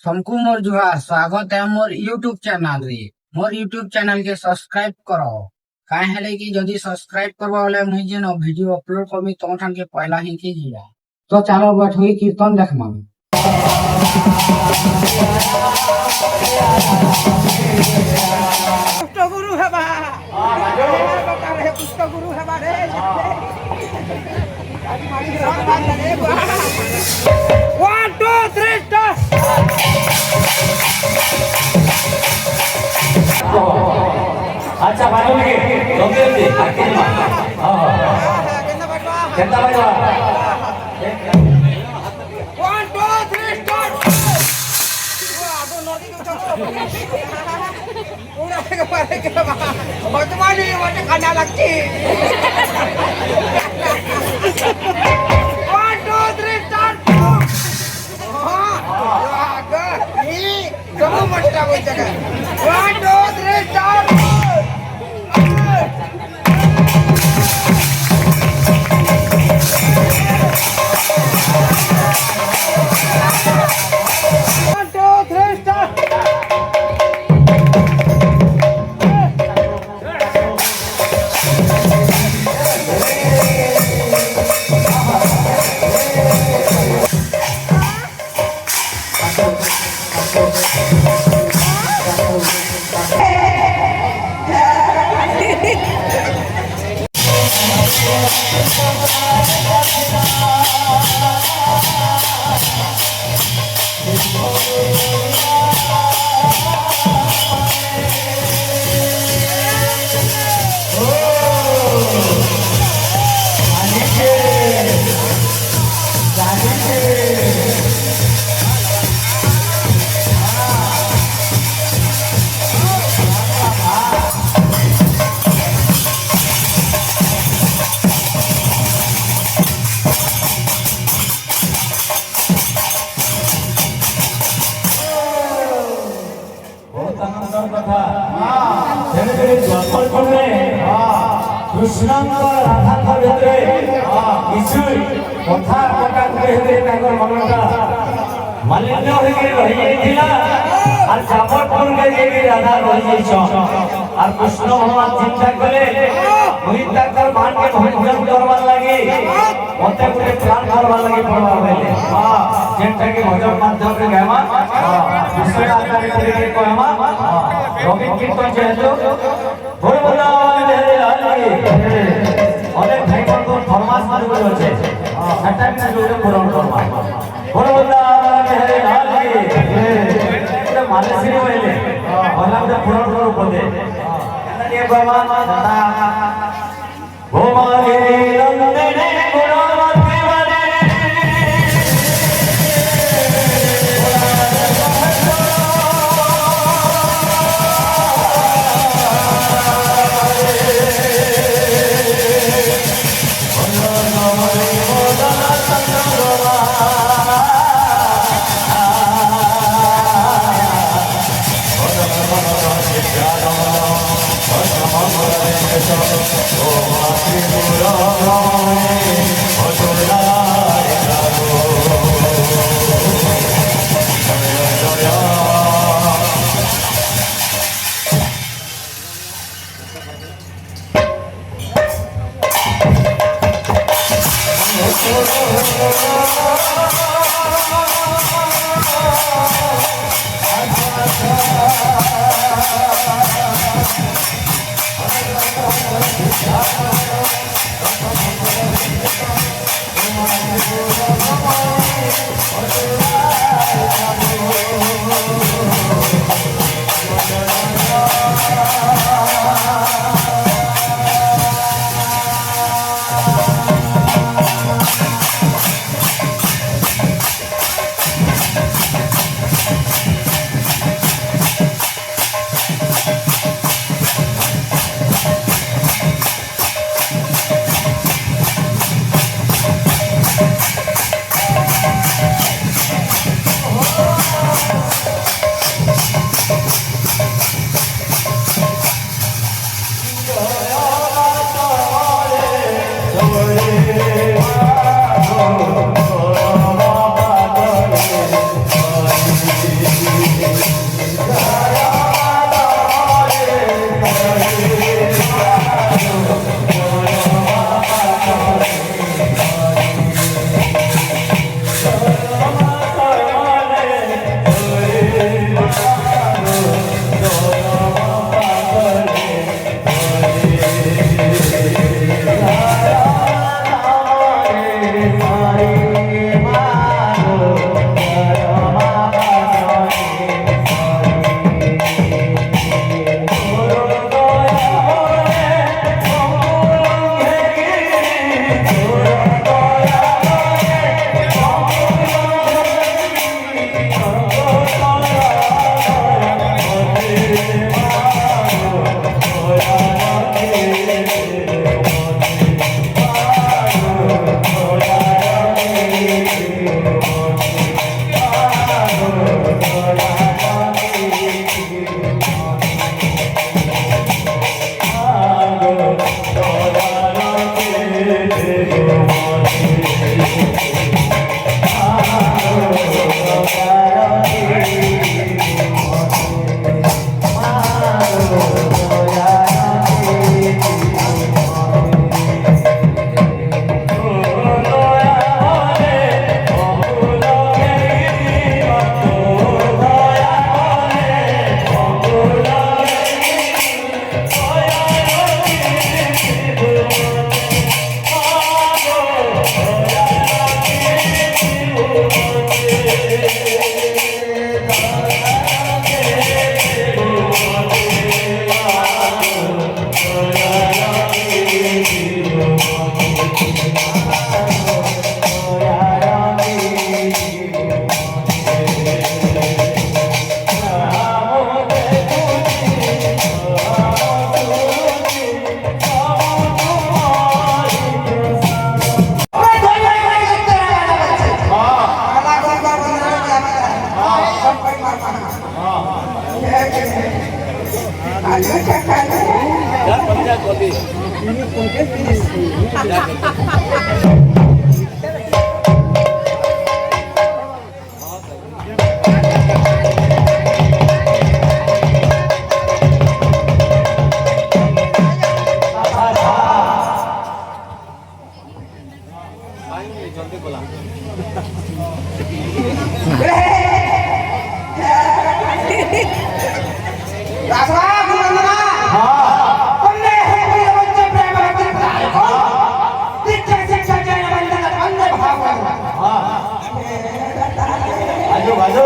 सबको मोर जुहार स्वागत है मोर यूट्यूब चैनल रे। मोर यूट्यूब चैनल के सब्सक्राइब करो। काहे हेले कि जदी सब्सक्राइब करबा बोले मुई जेन वीडियो अपलोड करबी तो ठान के पहला ही की जिया। तो चलो बैठोई कीर्तन देखमा। पुष्ट गुरु हेबा बता रे पुष्ट गुरु हेबा रे वन टू थ्री स्टार्ट। अच्छा बाजू लगे जल्दी जल्दी आके हां केतना बजवा वन टू थ्री स्टार्ट। आगो नदी उड़ा के मारे के बा बदमाशी वाटे खाना लगती। One two three start. हां आगे ये सब मट्टा हो जगह। One two three start. One two three start. कृष्णांक राधांक भितरे किछु कथा कटा कहते ताकर मनटा मालिन्य होके रहि जाइथिला और जाफरपुर के जे राधा रहि छ और कृष्ण भगवान चिंता करे वही ताकर मान के भजन करवा लागी मते गुटे प्राण करवा लागी पड़वा बेले जेंटा के भजन माध्यम रे गायमा कृष्ण आचार्य के कहमा रवि कीर्तन जेतो बोल बोला অনেক ভাই বন্ধু ফরমাস মারবে আছে সেটা কি জোরে পূরণ করবা বড় বড় হরে লাল কি এটা মালসিরি বলে বলাতে পূরণ করব বলে এটা নিয়ে বাবা দাদা গোমারে নন্দনে গুণবতী বলে Oh, बाजू बाजू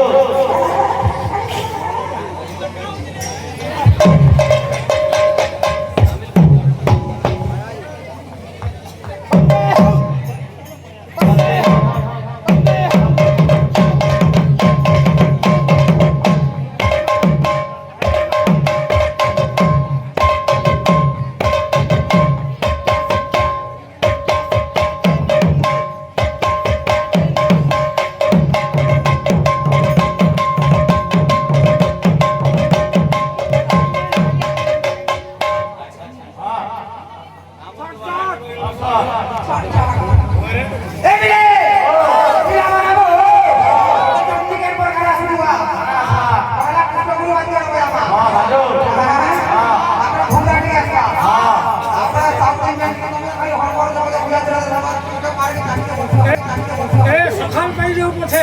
সকাল পাইলেও পথে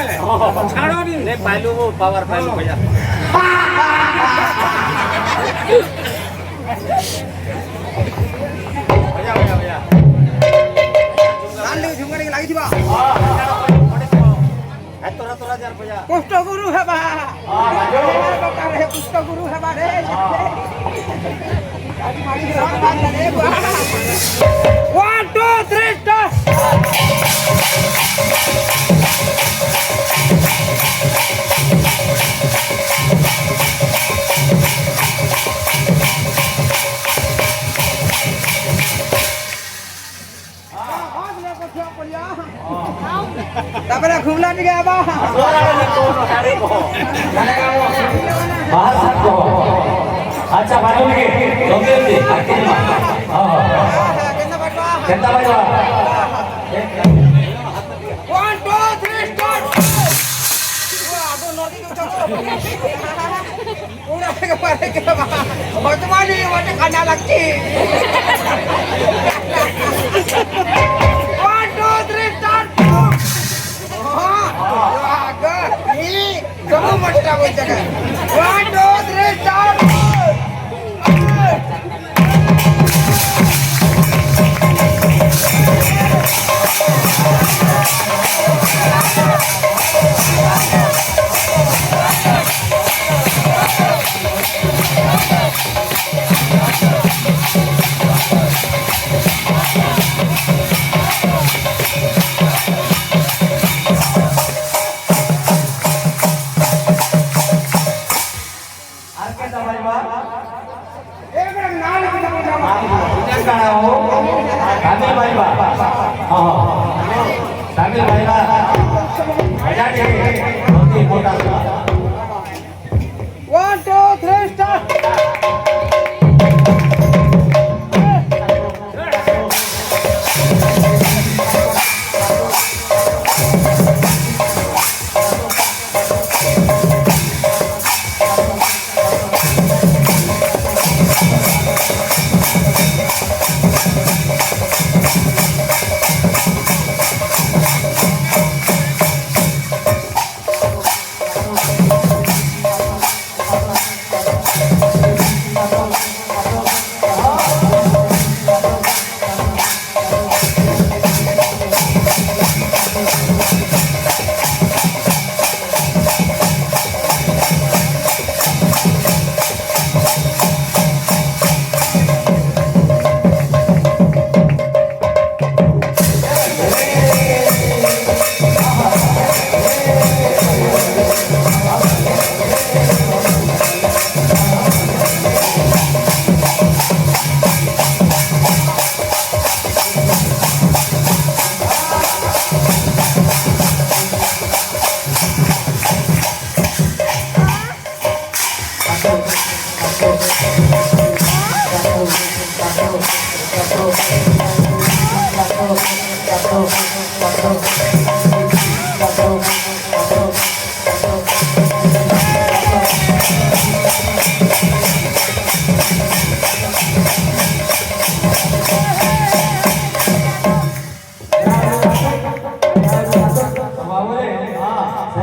ছাড়নি পাইলো পাওয়ার পাইলো ভাইয়া পুষ্ট গুরু হেবা পুষ্ট গুরু হেবা রে ওয়ান টু থ্রি স্টার তারপরে ঘুমলা দিকে আবার अच्छा बाजू लगे जल्दी जल्दी हां केंदा बाजवा 1 2 3 स्टार्ट आगो नदी के पूरा के पारे के बा बदमाशी वाटे खाना लगती 1 2 3 स्टार्ट आगे ये सब मट्टा बोल जगह 1 2 3 start One, two, three, start.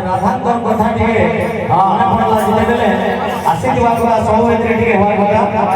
ରାଧାଙ୍କର କଥା ଟିକେ ମନେ ପଡିଲା ଯେତେବେଳେ ଆସିଥିବା କଥା ସବୁ ଏଥିରେ ଟିକେ ହବା କଥା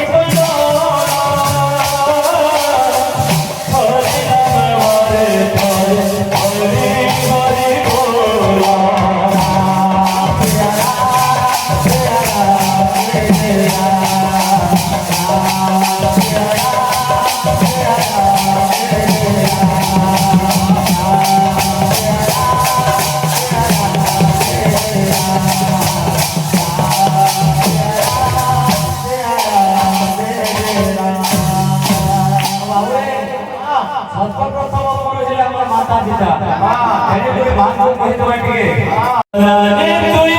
Chico, মাতা পিতা ভাগ কহিতে পারি তুই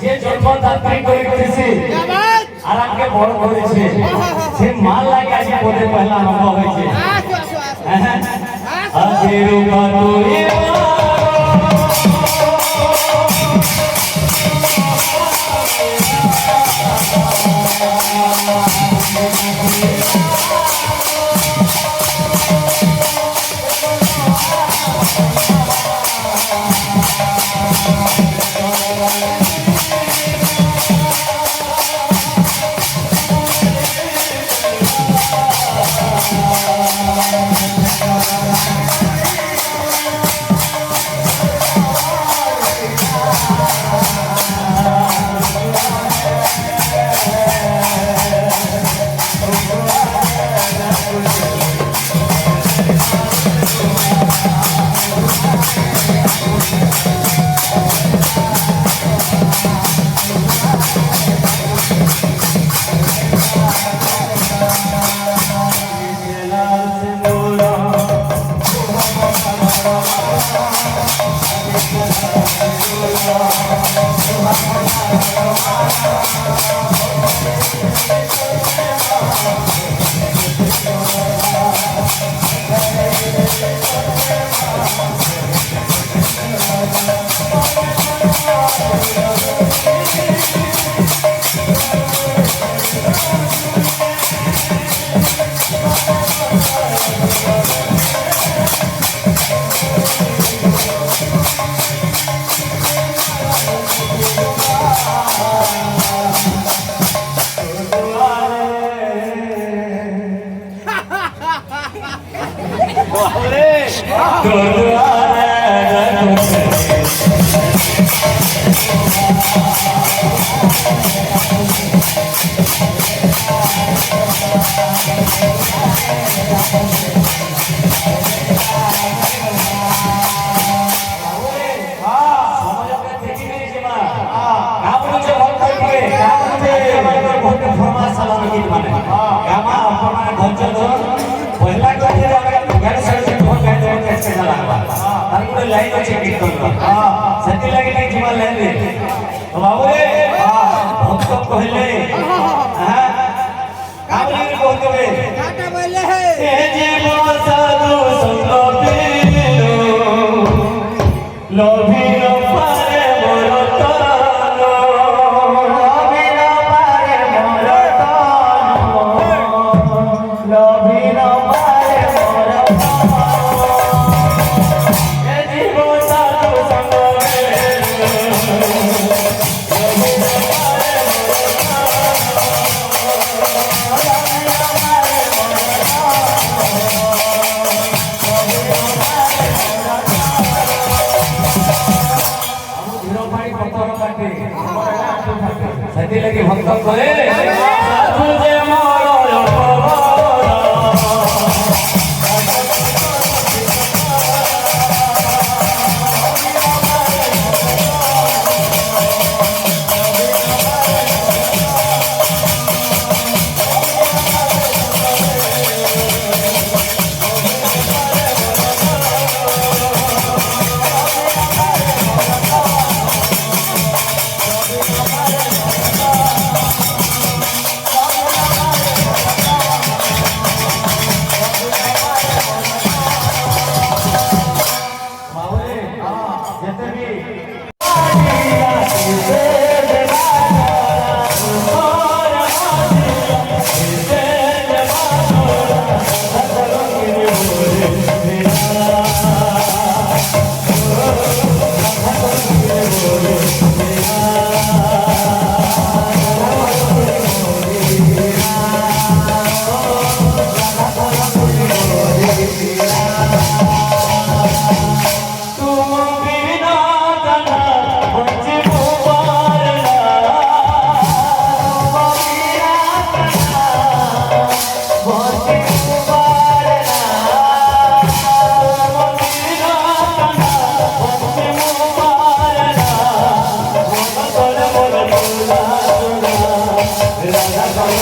যে জন্মদাত্রী করেছে আর আমাকে বড় করেছে সে মাল লাগে আজ পদে পয়লা আরম্ভ হয়েছে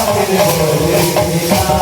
রাধা